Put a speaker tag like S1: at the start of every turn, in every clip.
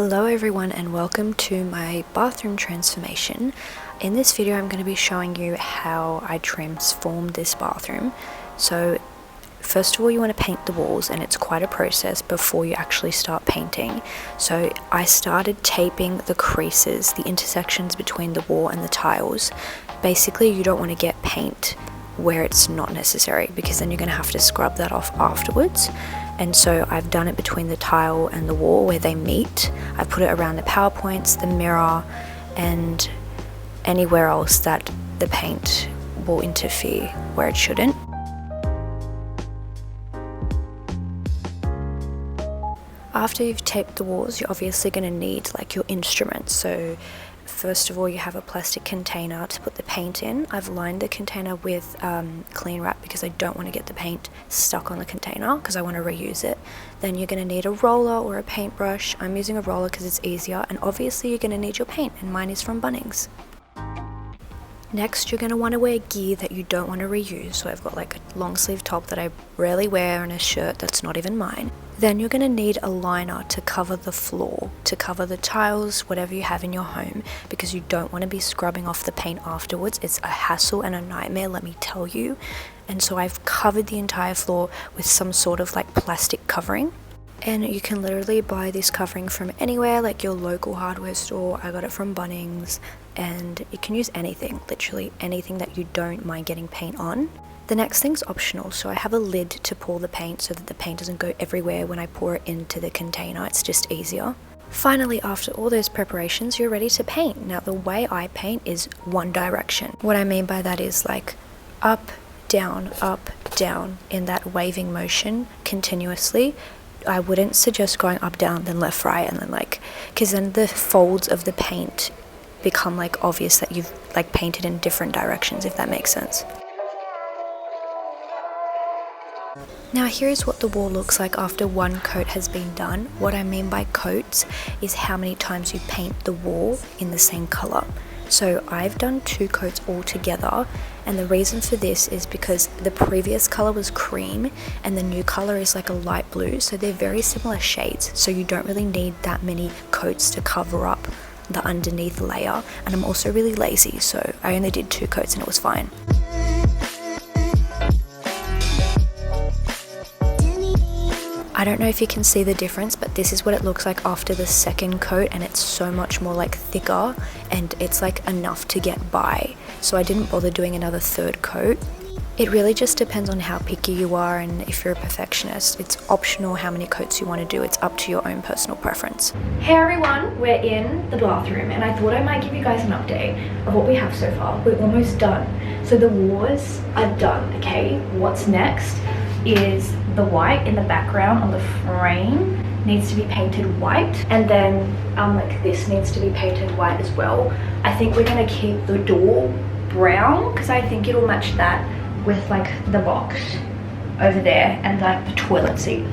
S1: Hello everyone and welcome to my bathroom transformation. In this video I'm going to be showing you how I transformed this bathroom. So first of all you want to paint the walls, and it's quite a process before you actually start painting. So I started taping the creases, the intersections between the wall and the tiles. Basically you don't want to get paint where it's not necessary, because then you're going to have to scrub that off afterwards. And so I've done it between the tile and the wall where they meet. I put it around the power points, the mirror, and anywhere else that the paint will interfere where it shouldn't. After you've taped the walls, you're obviously going to need like your instruments. So first of all, you have a plastic container to put the paint in. I've lined the container with clean wrap because I don't want to get the paint stuck on the container because I want to reuse it. Then you're going to need a roller or a paintbrush. I'm using a roller because it's easier, and obviously you're going to need your paint, and mine is from Bunnings. Next, you're going to want to wear gear that you don't want to reuse. So I've got like a long sleeve top that I rarely wear and a shirt that's not even mine. Then you're going to need a liner to cover the floor, to cover the tiles, whatever you have in your home, because you don't want to be scrubbing off the paint afterwards. It's a hassle and a nightmare, let me tell you. And so I've covered the entire floor with some sort of like plastic covering. And you can literally buy this covering from anywhere, like your local hardware store. I got it from Bunnings, and you can use anything, literally anything that you don't mind getting paint on. The next thing's optional, so I have a lid to pour the paint so that the paint doesn't go everywhere when I pour it into the container. It's just easier. Finally, after all those preparations, you're ready to paint. Now, the way I paint is one direction. What I mean by that is like up, down, in that waving motion continuously. I wouldn't suggest going up, down, then left, right, and then like, because then the folds of the paint become like obvious that you've like painted in different directions, if that makes sense. Now here's what the wall looks like after one coat has been done. What I mean by coats is how many times you paint the wall in the same color. So I've done 2 coats all together, and the reason for this is because the previous color was cream and the new color is like a light blue, so they're very similar shades, so you don't really need that many coats to cover up the underneath layer. And I'm also really lazy, so I only did 2 coats and it was fine. I don't know if you can see the difference, but this is what it looks like after the second coat, and it's so much more like thicker, and it's like enough to get by. So I didn't bother doing another 3rd coat. It really just depends on how picky you are and if you're a perfectionist. It's optional how many coats you want to do. It's up to your own personal preference. Hey everyone, we're in the bathroom, and I thought I might give you guys an update of what we have so far. We're almost done. So the walls are done, okay? What's next is the white in the background on the frame needs to be painted white, and then like this needs to be painted white as well. I think we're gonna keep the door brown because I think it'll match that with like the box over there and like the toilet seat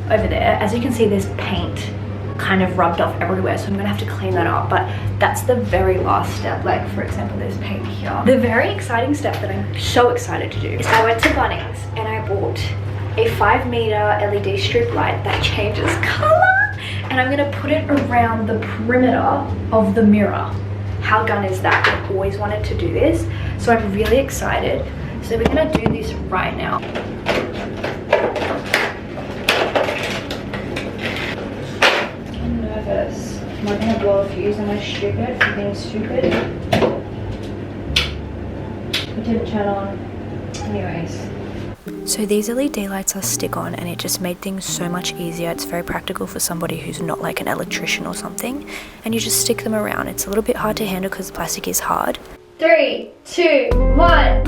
S1: over there. As you can see, there's paint kind of rubbed off everywhere, so I'm gonna have to clean that up, but that's the very last step. Like for example, there's paint here. The very exciting step that I'm so excited to do is I went to Bunnings and I bought a 5-meter LED strip light that changes color, and I'm gonna put it around the perimeter of the mirror. How gun is that? I've always wanted to do this, so I'm really excited. So we're gonna do this right now. I'm nervous. Am I gonna blow a fuse? Am I stupid for being stupid? It didn't turn on. Anyways. So these LED lights are stick-on, and it just made things so much easier. It's very practical for somebody who's not like an electrician or something, and you just stick them around. It's a little bit hard to handle because plastic is hard. 3, 2, 1.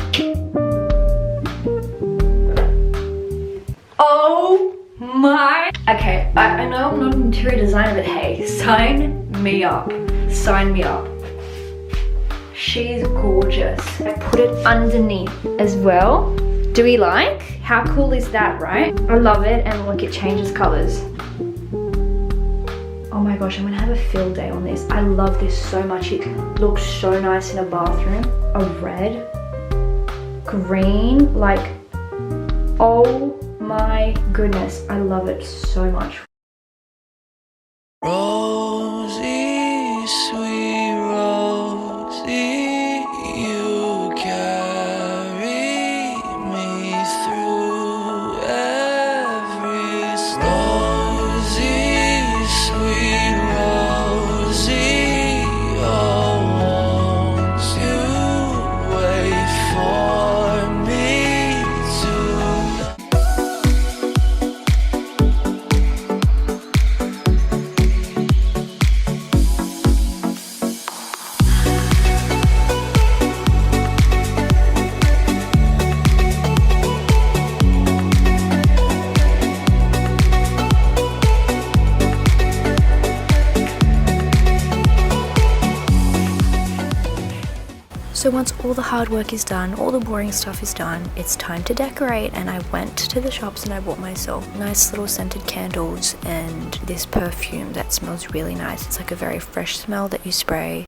S1: Oh my. Okay, I know I'm not an interior designer, but hey, sign me up. Sign me up. She's gorgeous. I put it underneath as well. Do we like? How cool is that, right? I love it, and look, it changes colors. Oh my gosh, I'm gonna have a field day on this. I love this so much. It looks so nice in a bathroom. A red, green, like, oh my goodness, I love it so much. So once all the hard work is done, all the boring stuff is done, it's time to decorate, and I went to the shops and I bought myself nice little scented candles and this perfume that smells really nice. It's like a very fresh smell that you spray